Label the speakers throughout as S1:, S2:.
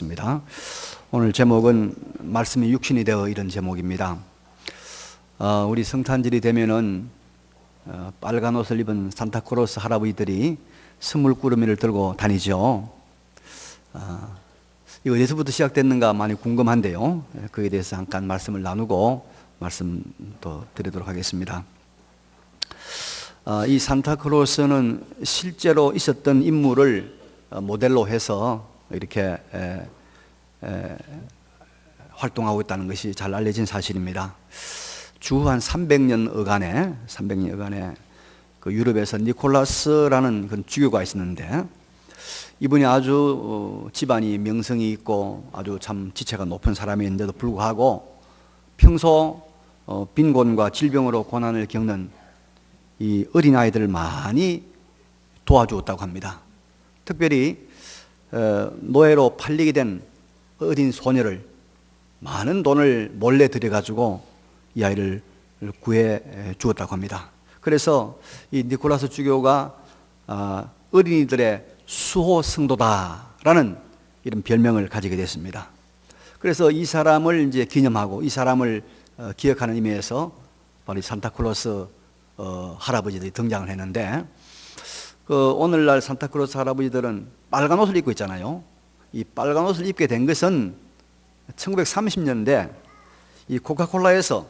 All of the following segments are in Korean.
S1: 입니다. 오늘 제목은 말씀이 육신이 되어 이런 제목입니다. 우리 성탄절이 되면은 빨간 옷을 입은 산타크로스 할아버지들이 스물구름이를 들고 다니죠. 이거 어디서부터 시작됐는가 많이 궁금한데요. 그에 대해서 잠깐 말씀을 나누고 말씀 또 드리도록 하겠습니다. 이 산타크로스는 실제로 있었던 인물을 모델로 해서 이렇게 활동하고 있다는 것이 잘 알려진 사실입니다. 주후 한 300년 어간에 그 유럽에서 니콜라스라는 그 주교가 있었는데, 이분이 아주 집안이 명성이 있고 아주 참 지체가 높은 사람인데도 불구하고 평소 빈곤과 질병으로 고난을 겪는 이 어린아이들을 많이 도와주었다고 합니다. 특별히 노예로 팔리게 된 어린 소녀를 많은 돈을 몰래 들여가지고 이 아이를 구해 주었다고 합니다. 그래서 이 니콜라스 주교가 어린이들의 수호 성도다라는 이런 별명을 가지게 됐습니다. 그래서 이 사람을 이제 기념하고 이 사람을 기억하는 의미에서 바로 이 산타클로스 할아버지들이 등장을 했는데, 오늘날 산타크로스 할아버지들은 빨간 옷을 입고 있잖아요. 이 빨간 옷을 입게 된 것은 1930년대 이 코카콜라에서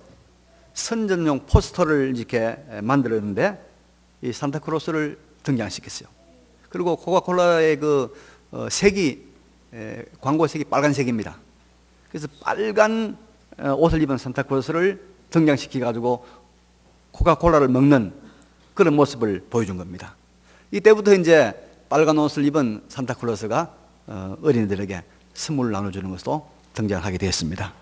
S1: 선전용 포스터를 이렇게 만들었는데 이 산타크로스를 등장시켰어요. 그리고 코카콜라의 그 색이 광고 색이 빨간색입니다. 그래서 빨간 옷을 입은 산타크로스를 등장시켜 가지고 코카콜라를 먹는 그런 모습을 보여준 겁니다. 이때부터 이제 빨간 옷을 입은 산타클로스가 어린이들에게 선물을 나눠주는 것도 등장하게 되었습니다.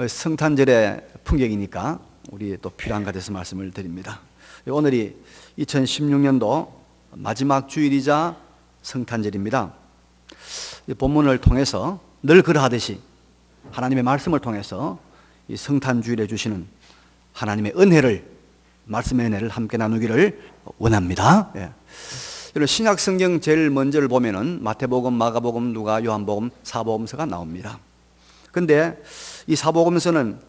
S1: 성탄절의 풍경이니까 우리 또 필요한 것 같아서 말씀을 드립니다. 오늘이 2016년도 마지막 주일이자 성탄절입니다. 본문을 통해서 늘 그러하듯이 하나님의 말씀을 통해서 이 성탄주일에 주시는 하나님의 은혜를, 말씀의 은혜를 함께 나누기를 원합니다. 여러분, 신약 성경 제일 먼저를 보면은 마태복음, 마가복음, 누가, 요한복음, 사복음서가 나옵니다. 근데 이 사복음서는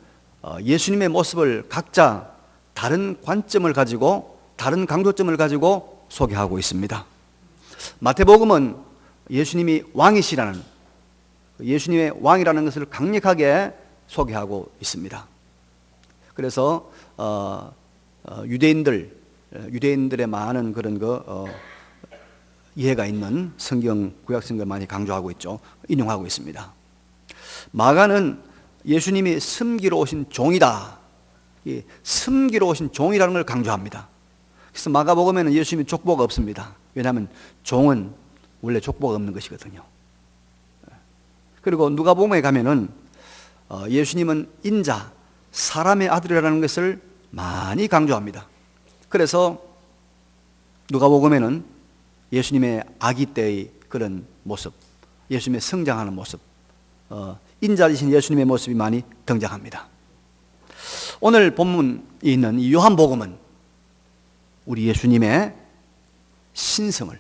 S1: 예수님의 모습을 각자 다른 관점을 가지고, 다른 강조점을 가지고 소개하고 있습니다. 마태복음은 예수님이 왕이시라는, 예수님의 왕이라는 것을 강력하게 소개하고 있습니다. 그래서 유대인들의 많은 그런 이해가 있는 성경, 구약 성경을 많이 강조하고 있죠. 인용하고 있습니다. 마가는 예수님이 섬기러 오신 종이다. 이 섬기러 오신 종이라는 걸 강조합니다. 그래서 마가복음에는 예수님이 족보가 없습니다. 왜냐하면 종은 원래 족보가 없는 것이거든요. 그리고 누가복음에 가면은 예수님은 인자, 사람의 아들이라는 것을 많이 강조합니다. 그래서 누가복음에는 예수님의 아기 때의 그런 모습, 예수님의 성장하는 모습, 인자이신 예수님의 모습이 많이 등장합니다. 오늘 본문에 있는 이 요한복음은 우리 예수님의 신성을,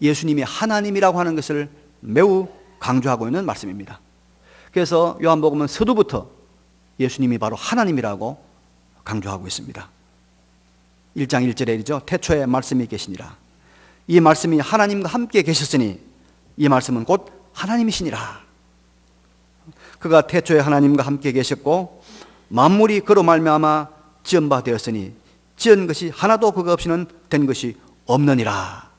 S1: 예수님이 하나님이라고 하는 것을 매우 강조하고 있는 말씀입니다. 그래서 요한복음은 서두부터 예수님이 바로 하나님이라고 강조하고 있습니다. 1장 1절에죠. 태초에 말씀이 계시니라. 이 말씀이 하나님과 함께 계셨으니 이 말씀은 곧 하나님이시니라. 그가 태초에 하나님과 함께 계셨고 만물이 그로 말미암아 지은 바 되었으니 지은 것이 하나도 그가 없이는 된 것이 없느니라.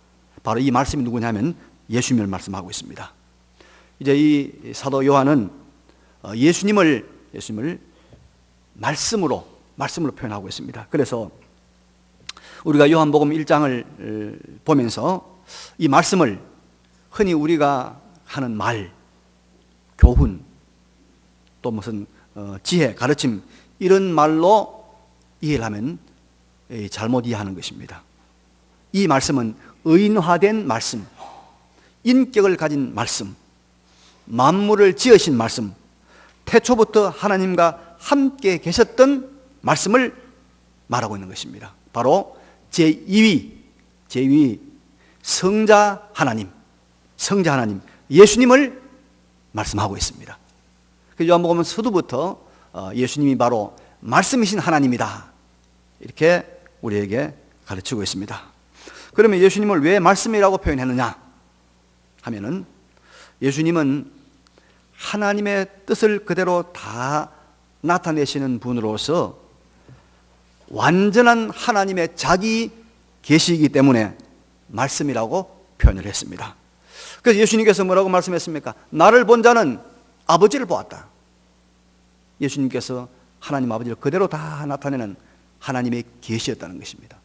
S1: 바로 이 말씀이 누구냐면 예수님을 말씀하고 있습니다. 이제 이 사도 요한은 예수님을 말씀으로 표현하고 있습니다. 그래서 우리가 요한복음 1장을 보면서 이 말씀을 흔히 우리가 하는 말, 교훈, 또 무슨 지혜, 가르침, 이런 말로 이해를 하면 잘못 이해하는 것입니다. 이 말씀은 의인화된 말씀, 인격을 가진 말씀, 만물을 지으신 말씀, 태초부터 하나님과 함께 계셨던 말씀을 말하고 있는 것입니다. 바로 제2위 성자 하나님, 예수님을 말씀하고 있습니다. 요한복음 서두부터 예수님이 바로 말씀이신 하나님이다, 이렇게 우리에게 가르치고 있습니다. 그러면 예수님을 왜 말씀이라고 표현했느냐 하면은, 예수님은 하나님의 뜻을 그대로 다 나타내시는 분으로서 완전한 하나님의 자기 계시이기 때문에 말씀이라고 표현을 했습니다. 그래서 예수님께서 뭐라고 말씀했습니까? 나를 본 자는 아버지를 보았다. 예수님께서 하나님 아버지를 그대로 다 나타내는 하나님의 계시였다는 것입니다.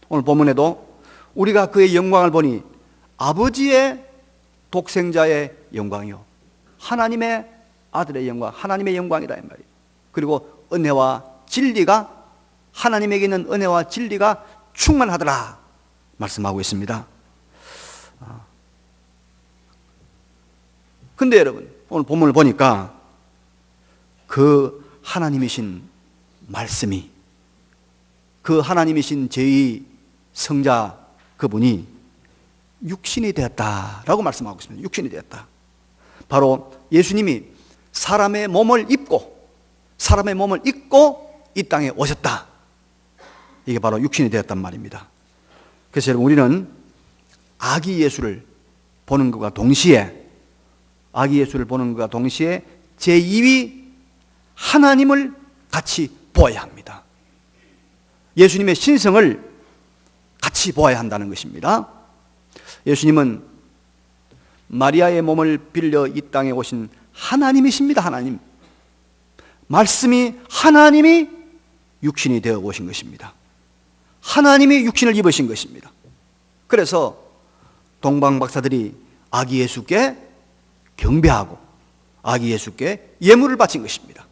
S1: 오늘 본문에도 우리가 그의 영광을 보니 아버지의 독생자의 영광이요, 하나님의 아들의 영광, 하나님의 영광이다 이 말이에요. 그리고 은혜와 진리가, 하나님에게 있는 은혜와 진리가 충만하더라 말씀하고 있습니다. 근데 여러분, 오늘 본문을 보니까 그 하나님이신 말씀이, 그 하나님이신 제2 성자 그분이 육신이 되었다라고 말씀하고 있습니다. 육신이 되었다. 바로 예수님이 사람의 몸을 입고 이 땅에 오셨다. 이게 바로 육신이 되었단 말입니다. 그래서 여러분, 우리는 아기 예수를 보는 것과 동시에 제2위 하나님을 같이 보아야 합니다. 예수님의 신성을 같이 보아야 한다는 것입니다. 예수님은 마리아의 몸을 빌려 이 땅에 오신 하나님이십니다. 하나님. 말씀이 하나님이 육신이 되어 오신 것입니다. 하나님이 육신을 입으신 것입니다. 그래서 동방 박사들이 아기 예수께 경배하고 아기 예수께 예물을 바친 것입니다.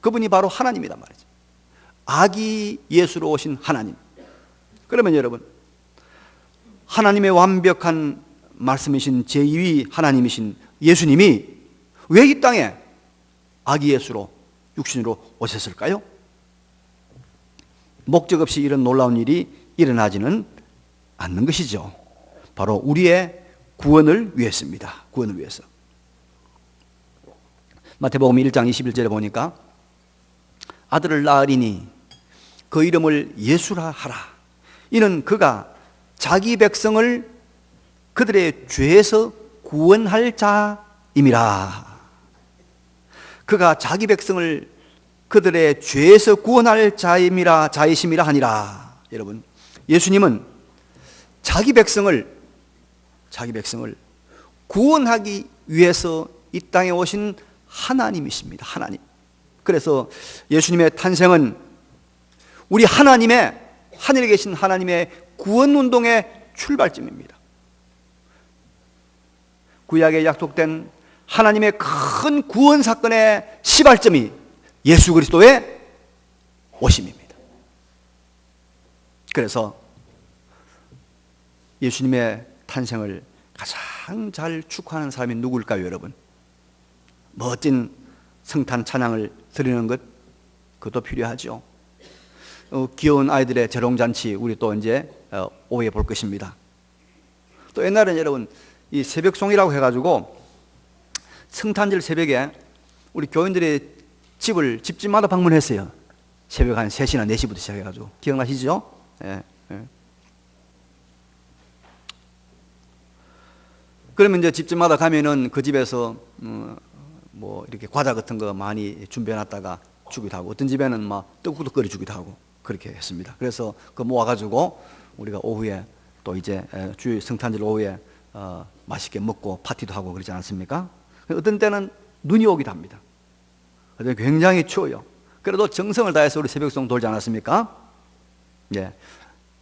S1: 그분이 바로 하나님이란 말이죠. 아기 예수로 오신 하나님. 그러면 여러분, 하나님의 완벽한 말씀이신 제2위 하나님이신 예수님이 왜 이 땅에 아기 예수로 육신으로 오셨을까요? 목적 없이 이런 놀라운 일이 일어나지는 않는 것이죠. 바로 우리의 구원을 위해서입니다. 구원을 위해서. 마태복음 1장 21절에 보니까 아들을 낳으리니 그 이름을 예수라 하라. 이는 그가 자기 백성을 그들의 죄에서 구원할 자임이라. 그가 자기 백성을 그들의 죄에서 구원할 자이심이라 하니라. 여러분, 예수님은 자기 백성을 구원하기 위해서 이 땅에 오신 하나님이십니다. 하나님. 그래서 예수님의 탄생은 우리 하나님의, 하늘에 계신 하나님의 구원 운동의 출발점입니다. 구약에 약속된 하나님의 큰 구원 사건의 시발점이 예수 그리스도의 오심입니다. 그래서 예수님의 탄생을 가장 잘 축하하는 사람이 누구일까요, 여러분? 멋진 성탄 찬양을 드리는 것, 그것도 필요하죠. 귀여운 아이들의 재롱잔치, 우리 또 이제 오후에 볼 것입니다. 또 옛날에는 여러분, 이 새벽송이라고 해가지고 성탄절 새벽에 우리 교인들이 집집마다 방문했어요. 새벽 한 3시나 4시부터 시작해가지고. 기억나시죠? 예, 예. 그러면 이제 집집마다 가면은 그 집에서 뭐 이렇게 과자 같은 거 많이 준비해놨다가 주기도 하고, 어떤 집에는 막 떡국도 끓여 주기도 하고 그렇게 했습니다. 그래서 그 모아가지고 우리가 오후에 또 이제 주일 성탄절 오후에 맛있게 먹고 파티도 하고 그러지 않습니까? 어떤 때는 눈이 오기도 합니다. 굉장히 추워요. 그래도 정성을 다해서 우리 새벽송 돌지 않았습니까? 예,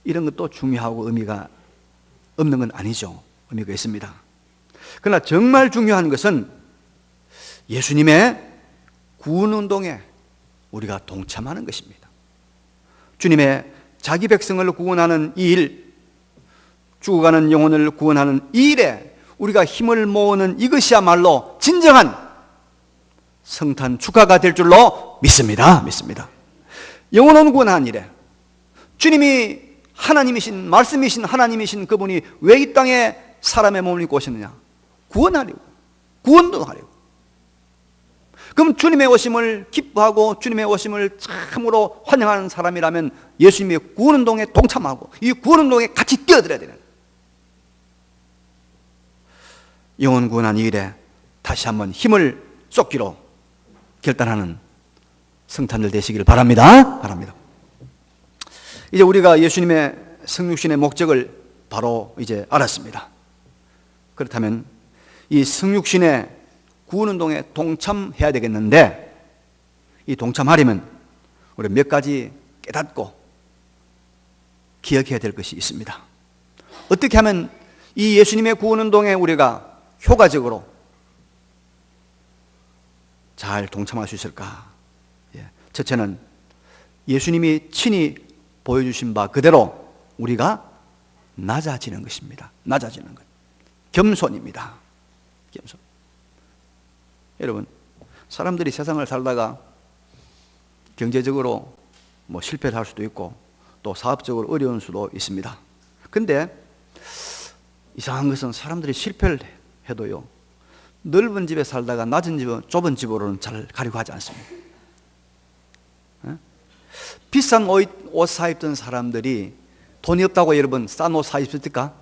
S1: 이런 것도 중요하고 의미가 없는 건 아니죠. 의미가 있습니다. 그러나 정말 중요한 것은 예수님의 구원 운동에 우리가 동참하는 것입니다. 주님의 자기 백성을 구원하는 이 일, 죽어가는 영혼을 구원하는 이 일에 우리가 힘을 모으는 이것이야말로 진정한 성탄 축하가 될 줄로 믿습니다. 영혼을 구원하는 일에 주님이 하나님이신, 말씀이신 하나님이신 그분이 왜 이 땅에 사람의 몸을 입고 오셨느냐? 구원하려고, 구원도 하려고. 그럼 주님의 오심을 기뻐하고 주님의 오심을 참으로 환영하는 사람이라면 예수님의 구원운동에 동참하고 이 구원운동에 같이 뛰어들어야 되는, 영혼 구원한 이 일에 다시 한번 힘을 쏟기로 결단하는 성탄절 되시기를 바랍니다. 이제 우리가 예수님의 성육신의 목적을 바로 이제 알았습니다. 그렇다면 이 성육신의 구원운동에 동참해야 되겠는데, 이 동참하려면 우리 몇 가지 깨닫고 기억해야 될 것이 있습니다. 어떻게 하면 이 예수님의 구원운동에 우리가 효과적으로 잘 동참할 수 있을까? 첫째는 예수님이 친히 보여주신 바 그대로 우리가 낮아지는 것입니다. 낮아지는 것. 겸손입니다. 겸손. 여러분, 사람들이 세상을 살다가 경제적으로 실패를 할 수도 있고 또 사업적으로 어려운 수도 있습니다. 근데 이상한 것은 사람들이 실패를 해도요, 넓은 집에 살다가 낮은 집은 좁은 집으로는 잘 가려고 하지 않습니다. 비싼 옷 사입던 사람들이 돈이 없다고 여러분 싼 옷 사입습니까?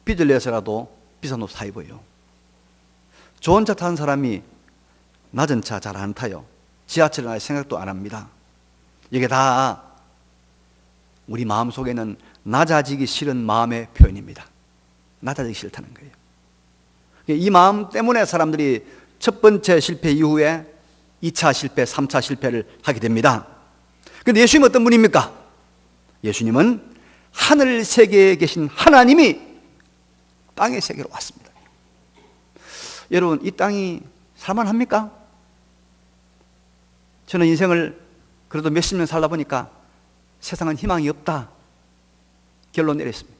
S1: 빚을 내서라도 비싼 옷 사입어요. 좋은 차 타는 사람이 낮은 차 잘 안 타요. 지하철을 아예 생각도 안 합니다. 이게 다 우리 마음속에는 낮아지기 싫은 마음의 표현입니다. 낮아지기 싫다는 거예요. 이 마음 때문에 사람들이 첫 번째 실패 이후에 2차 실패, 3차 실패를 하게 됩니다. 그런데 예수님은 어떤 분입니까? 예수님은 하늘 세계에 계신 하나님이 땅의 세계로 왔습니다. 여러분, 이 땅이 살만합니까? 저는 인생을 그래도 몇십 년 살다 보니까 세상은 희망이 없다 결론 내렸습니다.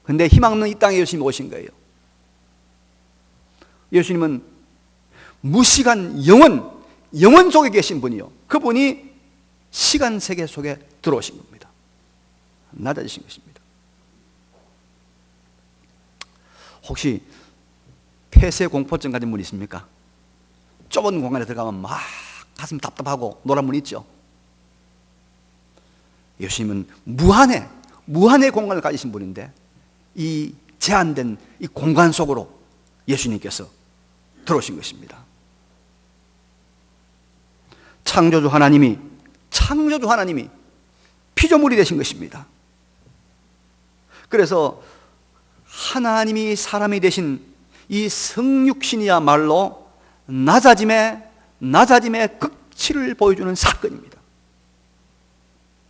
S1: 그런데 희망 없는 이 땅에 예수님이 오신 거예요. 예수님은 무시간 영원 속에 계신 분이요, 그분이 시간 세계 속에 들어오신 겁니다. 낮아지신 것입니다. 혹시 폐쇄 공포증 가진 분 있습니까? 좁은 공간에 들어가면 막 가슴 답답하고 노란 분 있죠? 예수님은 무한의 공간을 가지신 분인데 이 제한된 이 공간 속으로 예수님께서 들어오신 것입니다. 창조주 하나님이 피조물이 되신 것입니다. 그래서 하나님이 사람이 되신 이 성육신이야말로 낮아짐의 극치를 보여주는 사건입니다.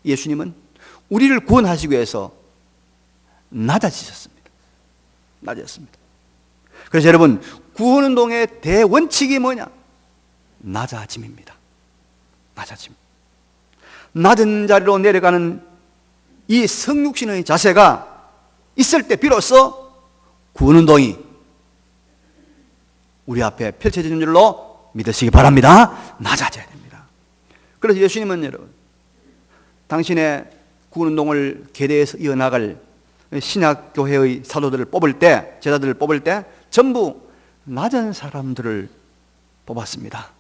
S1: 예수님은 우리를 구원하시기 위해서 낮아지셨습니다. 그래서 여러분, 구원운동의 대원칙이 뭐냐? 낮아짐입니다. 낮아짐. 낮은 자리로 내려가는 이 성육신의 자세가 있을 때 비로소 구원운동이 우리 앞에 펼쳐지는 줄로 믿으시기 바랍니다. 낮아져야 됩니다. 그래서 예수님은 여러분, 당신의 구원운동을 계대해서 이어나갈 신약교회의 사도들을 뽑을 때, 제자들을 뽑을 때 전부 낮은 사람들을 뽑았습니다.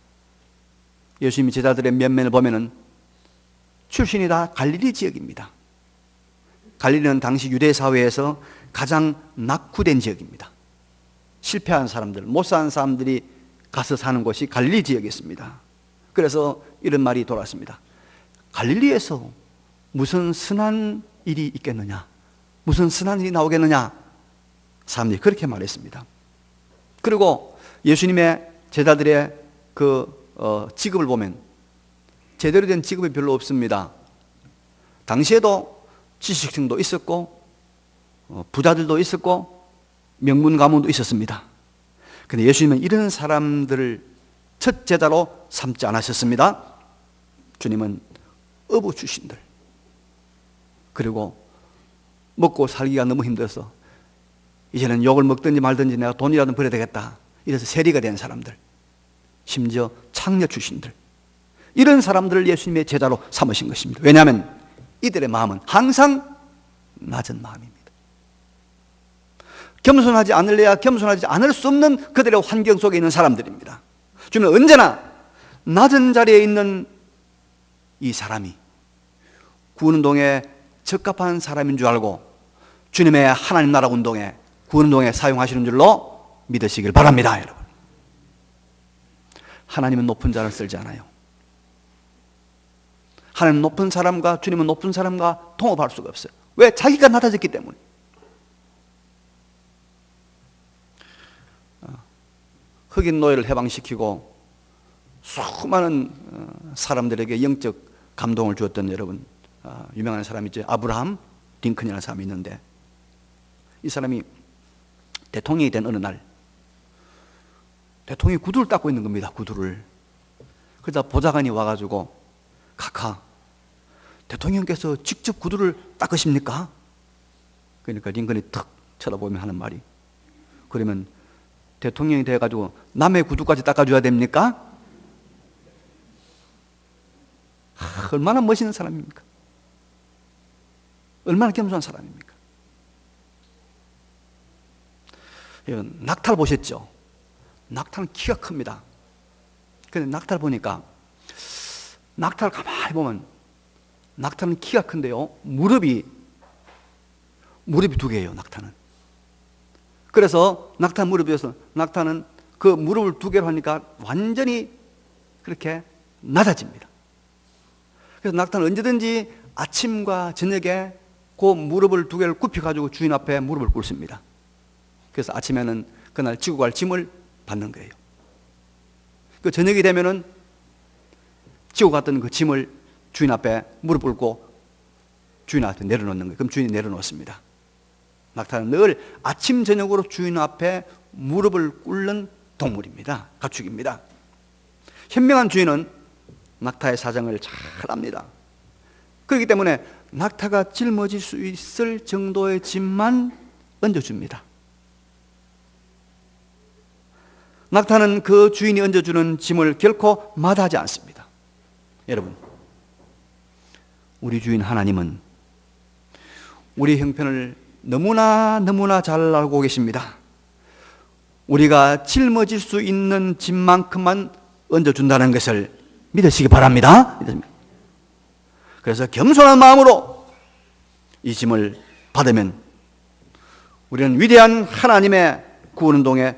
S1: 예수님이 제자들의 면면을 보면은 출신이 다 갈릴리 지역입니다. 갈릴리는 당시 유대 사회에서 가장 낙후된 지역입니다. 실패한 사람들, 못 사는 사람들이 가서 사는 곳이 갈릴리 지역이었습니다. 그래서 이런 말이 돌았습니다. 갈릴리에서 무슨 선한 일이 있겠느냐? 무슨 선한 일이 나오겠느냐? 사람들이 그렇게 말했습니다. 그리고 예수님의 제자들의 직업을 보면 제대로 된 직업이 별로 없습니다. 당시에도 지식층도 있었고 부자들도 있었고 명문 가문도 있었습니다. 그런데 예수님은 이런 사람들을 첫 제자로 삼지 않으셨습니다. 주님은 어부 출신들, 그리고 먹고 살기가 너무 힘들어서 이제는 욕을 먹든지 말든지 내가 돈이라도 벌어야 되겠다, 이래서 세리가 된 사람들, 심지어 창녀 출신들, 이런 사람들을 예수님의 제자로 삼으신 것입니다. 왜냐하면 이들의 마음은 항상 낮은 마음입니다. 겸손하지 않을래야 겸손하지 않을 수 없는 그들의 환경 속에 있는 사람들입니다. 주님은 언제나 낮은 자리에 있는 이 사람이 구원운동에 적합한 사람인 줄 알고 주님의 하나님 나라 운동에, 구원운동에 사용하시는 줄로 믿으시길 바랍니다. 여러분, 하나님은 높은 자를 쓸지 않아요. 하나님은 높은 사람과 주님은 높은 사람과 통합할 수가 없어요. 왜? 자기가 낮아졌기 때문에. 흑인 노예를 해방시키고 수많은 사람들에게 영적 감동을 주었던 여러분, 유명한 사람이 있죠. 아브라함 링컨이라는 사람이 있는데, 이 사람이 대통령이 된 어느 날 대통령이 구두를 닦고 있는 겁니다. 구두를. 그러자 보좌관이 와가지고, 카카, 대통령께서 직접 구두를 닦으십니까? 그러니까 링컨이 탁 쳐다보며 하는 말이, 그러면 대통령이 돼가지고 남의 구두까지 닦아줘야 됩니까? 얼마나 멋있는 사람입니까? 얼마나 겸손한 사람입니까? 낙타를 보셨죠? 낙타는 키가 큽니다. 근데 낙타를 보니까, 낙타를 가만히 보면 낙타는 키가 큰데요, 무릎이 2개예요. 낙타는. 그래서 낙타 무릎에서 낙타는 그 무릎을 2개로 하니까 완전히 그렇게 낮아집니다. 그래서 낙타는 언제든지 아침과 저녁에 그 무릎을 2개를 굽혀가지고 주인 앞에 무릎을 꿇습니다. 그래서 아침에는 그날 지고 갈 짐을 받는 거예요. 그 저녁이 되면은 지고 갔던 그 짐을 주인 앞에 무릎 꿇고 주인한테 내려놓는 거예요. 그럼 주인이 내려놓습니다. 낙타는 늘 아침 저녁으로 주인 앞에 무릎을 꿇는 동물입니다. 가축입니다. 현명한 주인은 낙타의 사정을 잘 압니다. 그렇기 때문에 낙타가 짊어질 수 있을 정도의 짐만 얹어줍니다. 낙타는 그 주인이 얹어주는 짐을 결코 마다하지 않습니다. 여러분, 우리 주인 하나님은 우리 형편을 너무나 잘 알고 계십니다. 우리가 짊어질 수 있는 짐만큼만 얹어준다는 것을 믿으시기 바랍니다. 그래서 겸손한 마음으로 이 짐을 받으면 우리는 위대한 하나님의 구원운동의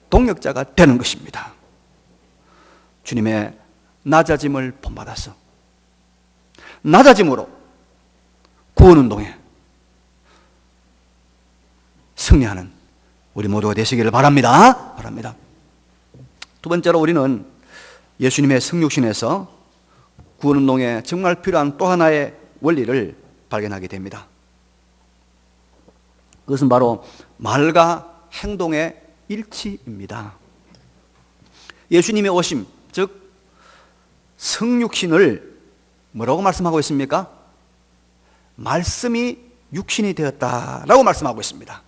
S1: 동력자가 되는 것입니다. 주님의 낮아짐을 본받아서 낮아짐으로 구원운동에 승리하는 우리 모두가 되시기를 바랍니다. 두 번째로, 우리는 예수님의 성육신에서 구원운동에 정말 필요한 또 하나의 원리를 발견하게 됩니다. 그것은 바로 말과 행동의 일치입니다. 예수님의 오심, 즉 성육신을 뭐라고 말씀하고 있습니까? 말씀이 육신이 되었다라고 말씀하고 있습니다.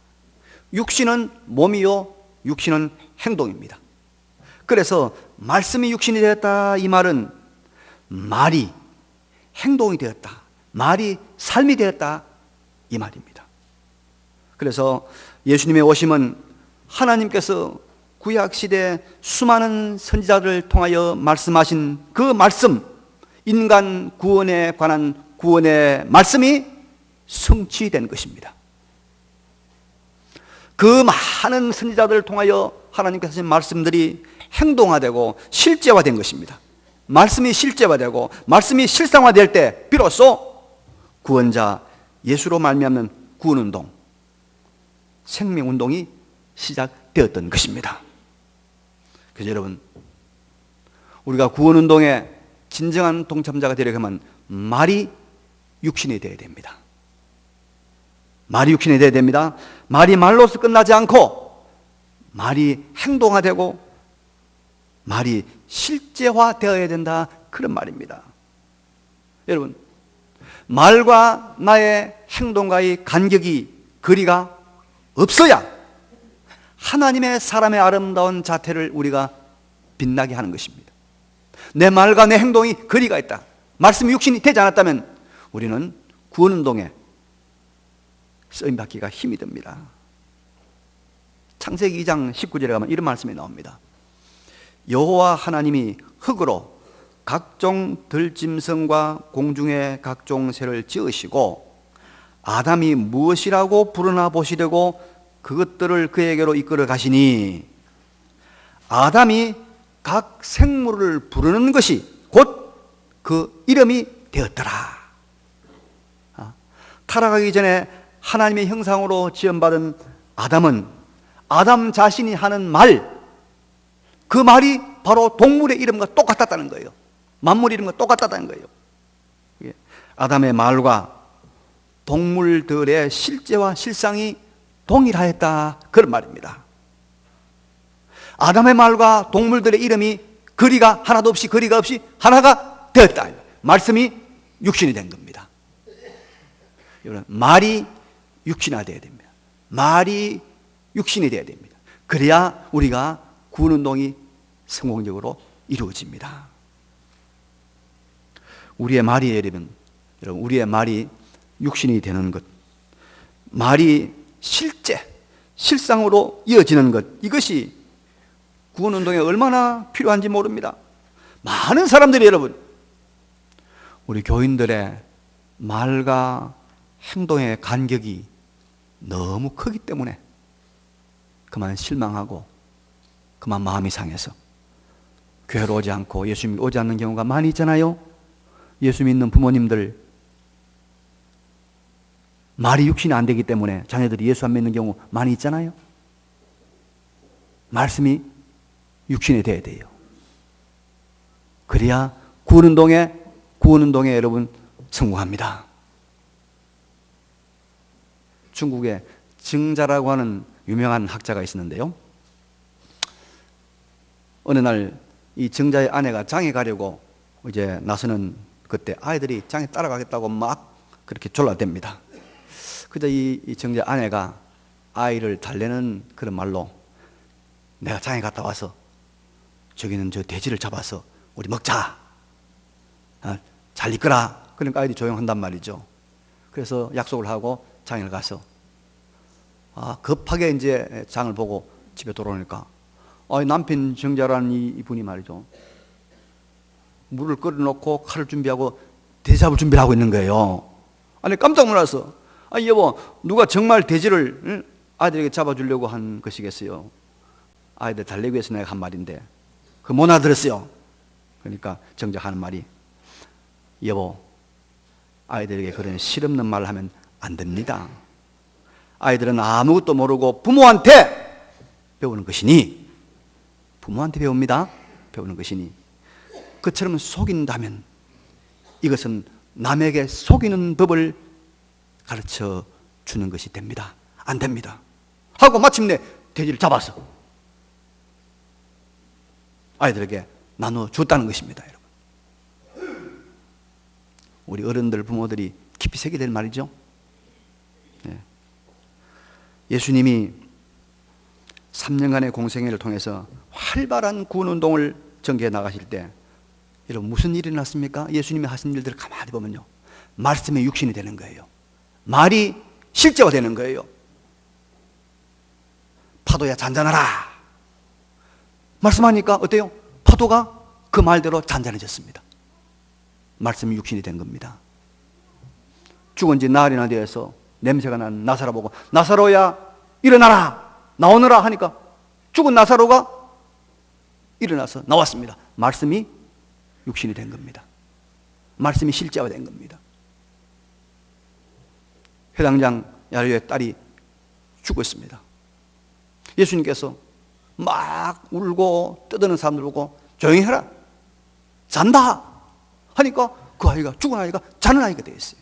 S1: 육신은 몸이요, 육신은 행동입니다. 그래서 말씀이 육신이 되었다, 이 말은 말이 행동이 되었다, 말이 삶이 되었다, 이 말입니다. 그래서 예수님의 오심은 하나님께서 구약시대 수많은 선지자를 통하여 말씀하신 그 말씀, 인간 구원에 관한 구원의 말씀이 성취된 것입니다. 그 많은 선지자들을 통하여 하나님께서 하신 말씀들이 행동화되고 실제화된 것입니다. 말씀이 실제화되고 말씀이 실상화될 때 비로소 구원자 예수로 말미암는 구원운동, 생명운동이 시작되었던 것입니다. 그래서 여러분, 우리가 구원운동에 진정한 동참자가 되려고 하면 말이 육신이 되어야 됩니다. 말이 육신이 되어야 됩니다. 말이 말로서 끝나지 않고 말이 행동화되고 말이 실제화되어야 된다, 그런 말입니다. 여러분, 말과 나의 행동과의 간격이, 거리가 없어야 하나님의 사람의 아름다운 자태를 우리가 빛나게 하는 것입니다. 내 말과 내 행동이 거리가 있다, 말씀이 육신이 되지 않았다면 우리는 구원운동에 쓰임받기가 힘이 듭니다. 창세기 2장 19절에 가면 이런 말씀이 나옵니다. 여호와 하나님이 흙으로 각종 들짐승과 공중의 각종 새를 지으시고 아담이 무엇이라고 부르나 보시려고 그것들을 그에게로 이끌어 가시니 아담이 각 생물을 부르는 것이 곧 그 이름이 되었더라. 타락하기 전에 하나님의 형상으로 지음받은 아담은 아담 자신이 하는 말, 그 말이 바로 동물의 이름과 똑같았다는 거예요. 만물 이름과 똑같았다는 거예요. 아담의 말과 동물들의 실제와 실상이 동일하였다, 그런 말입니다. 아담의 말과 동물들의 이름이 거리가 하나도 없이 거리가 없이 하나가 되었다. 말씀이 육신이 된 겁니다. 여러분, 말이 육신화되어야 됩니다. 말이 육신이 되어야 됩니다. 그래야 우리가 구원운동이 성공적으로 이루어집니다. 우리의 말이, 여러분, 우리의 말이 육신이 되는 것, 말이 실상으로 이어지는 것, 이것이 구원운동에 얼마나 필요한지 모릅니다. 많은 사람들이, 여러분, 우리 교인들의 말과 행동의 간격이 너무 크기 때문에 그만 실망하고 그만 마음이 상해서 교회로 오지 않고 예수 오지 않는 경우가 많이 있잖아요. 예수 믿는 부모님들 말이 육신이 안 되기 때문에 자녀들이 예수 안 믿는 경우 많이 있잖아요. 말씀이 육신이 돼야 돼요. 그래야 구원운동에 여러분 성공합니다. 중국에 증자라고 하는 유명한 학자가 있었는데요. 어느 날 이 증자의 아내가 장에 가려고 이제 나서는 그때 아이들이 장에 따라가겠다고 막 그렇게 졸라댑니다. 그저 이 증자 아내가 아이를 달래는 그런 말로 내가 장에 갔다 와서 저기는 저 돼지를 잡아서 우리 먹자. 잘 이끌어. 그러니까 아이들이 조용한단 말이죠. 그래서 약속을 하고 장을 가서 급하게 이제 장을 보고 집에 돌아오니까 남편 정자라는 이분이 말이죠, 물을 끓여놓고 칼을 준비하고 돼지 잡을 준비를 하고 있는 거예요. 아니 깜짝 놀라서 여보, 누가 정말 돼지를 아이들에게 잡아주려고 한 것이겠어요? 아이들 달래기 위해서 내가 한 말인데 그 못 알아들었어요. 그러니까 정자 하는 말이, 여보, 아이들에게 그런 실없는 말을 하면 안 됩니다. 아이들은 아무것도 모르고 부모한테 배우는 것이니, 부모한테 배웁니다. 배우는 것이니 그처럼 속인다면 이것은 남에게 속이는 법을 가르쳐 주는 것이 됩니다. 안 됩니다. 하고 마침내 돼지를 잡아서 아이들에게 나눠 줬다는 것입니다. 여러분, 우리 어른들, 부모들이 깊이 새기게 될 말이죠. 예수님이 3년간의 공생애를 통해서 활발한 구원운동을 전개해 나가실 때 여러분 무슨 일이 났습니까? 예수님이 하신 일들을 가만히 보면요, 말씀의 육신이 되는 거예요. 말이 실제화 되는 거예요. 파도야 잔잔하라 말씀하니까 어때요? 파도가 그 말대로 잔잔해졌습니다. 말씀이 육신이 된 겁니다. 죽은 지 나흘이나 되어서 냄새가 난 나사로 보고 나사로야 일어나라 나오너라 하니까 죽은 나사로가 일어나서 나왔습니다. 말씀이 육신이 된 겁니다. 말씀이 실제화된 겁니다. 회당장 야르의 딸이 죽었습니다. 예수님께서 막 울고 떠드는 사람들 보고 조용히 해라, 잔다 하니까 그 아이가, 죽은 아이가 자는 아이가 되었어요.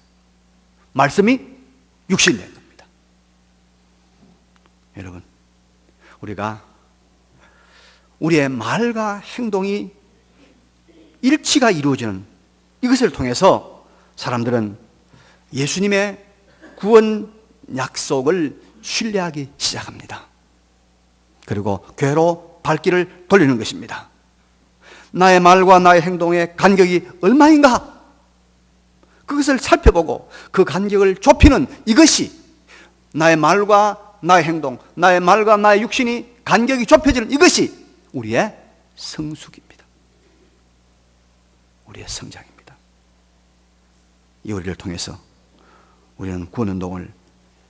S1: 말씀이 육신된 겁니다. 여러분, 우리가 우리의 말과 행동이 일치가 이루어지는 이것을 통해서 사람들은 예수님의 구원 약속을 신뢰하기 시작합니다. 그리고 교회로 발길을 돌리는 것입니다. 나의 말과 나의 행동의 간격이 얼마인가? 그것을 살펴보고 그 간격을 좁히는 이것이 나의 말과 나의 행동, 나의 말과 나의 육신이 간격이 좁혀지는 이것이 우리의 성숙입니다. 우리의 성장입니다. 이 우리를 통해서 우리는 구원운동을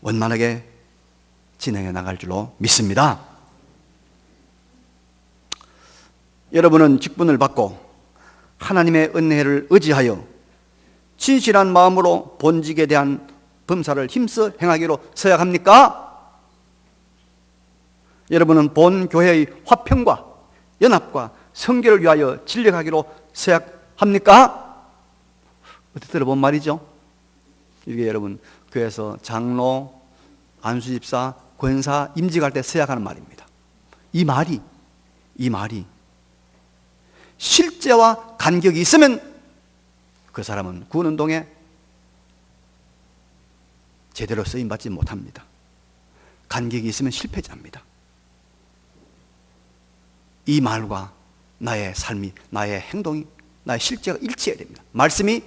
S1: 원만하게 진행해 나갈 줄로 믿습니다. 여러분은 직분을 받고 하나님의 은혜를 의지하여 진실한 마음으로 본직에 대한 범사를 힘써 행하기로 서약합니까? 여러분은 본 교회의 화평과 연합과 성결을 위하여 진력하기로 서약합니까? 어떻게 들어본 말이죠? 이게 여러분 교회에서 장로, 안수집사, 권사 임직할 때 서약하는 말입니다. 이 말이 실제와 간격이 있으면 그 사람은 구원운동에 제대로 쓰임받지 못합니다. 간격이 있으면 실패자입니다. 이 말과 나의 삶이, 나의 행동이, 나의 실제가 일치해야 됩니다. 말씀이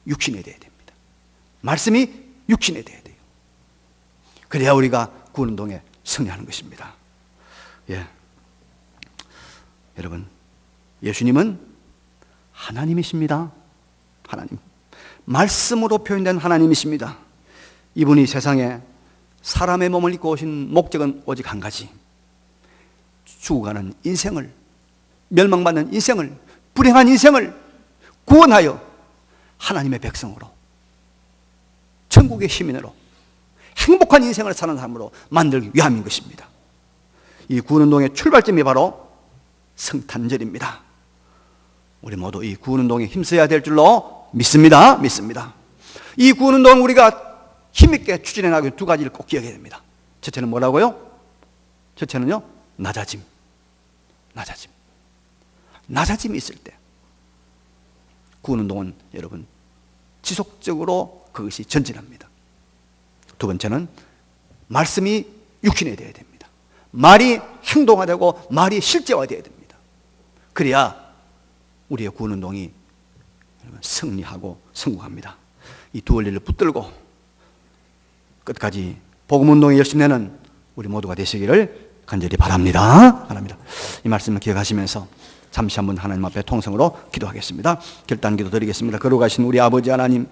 S1: 육신에 돼야 됩니다. 말씀이 육신에 돼야 돼요. 그래야 우리가 구원운동에 승리하는 것입니다. 예. 여러분, 예수님은 하나님이십니다. 하나님. 말씀으로 표현된 하나님이십니다. 이분이 세상에 사람의 몸을 입고 오신 목적은 오직 한 가지. 죽어가는 인생을, 멸망받는 인생을, 불행한 인생을 구원하여 하나님의 백성으로, 천국의 시민으로, 행복한 인생을 사는 사람으로 만들기 위함인 것입니다. 이 구원운동의 출발점이 바로 성탄절입니다. 우리 모두 이 구원운동에 힘써야 될 줄로 믿습니다. 이 구원운동은 우리가 힘있게 추진해 나가기 두 가지를 꼭 기억해야 됩니다. 첫째는 뭐라고요? 첫째는요, 낮아짐이 있을 때 구원운동은 여러분 지속적으로 그것이 전진합니다. 두 번째는 말씀이 육신에 되어야 됩니다. 말이 행동화되고 말이 실제화되어야 됩니다. 그래야 우리의 구원운동이 승리하고 성공합니다. 이 두 원리를 붙들고 끝까지 복음운동에 열심히 내는 우리 모두가 되시기를 간절히 바랍니다. 이 말씀을 기억하시면서 잠시 한번 하나님 앞에 통성으로 기도하겠습니다. 결단기도 드리겠습니다. 걸어가신 우리 아버지 하나님,